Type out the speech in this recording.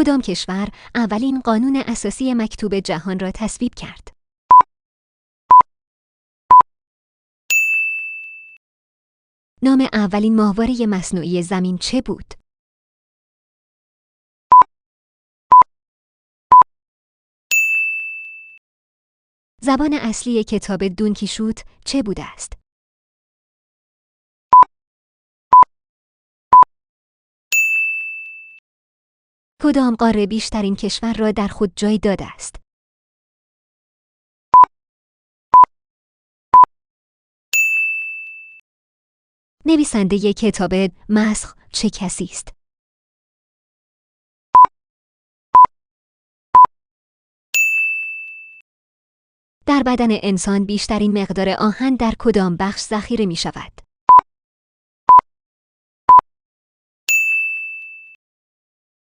کدام کشور اولین قانون اساسی مکتوب جهان را تصویب کرد؟ نام اولین ماهواره مصنوعی زمین چه بود؟ زبان اصلی کتاب دون کیشوت چه بوده است؟ کدام قاره بیشترین کشور را در خود جای داده است؟ نویسنده کتاب مسخ چه کسی است؟ در بدن انسان بیشترین مقدار آهن در کدام بخش ذخیره می شود؟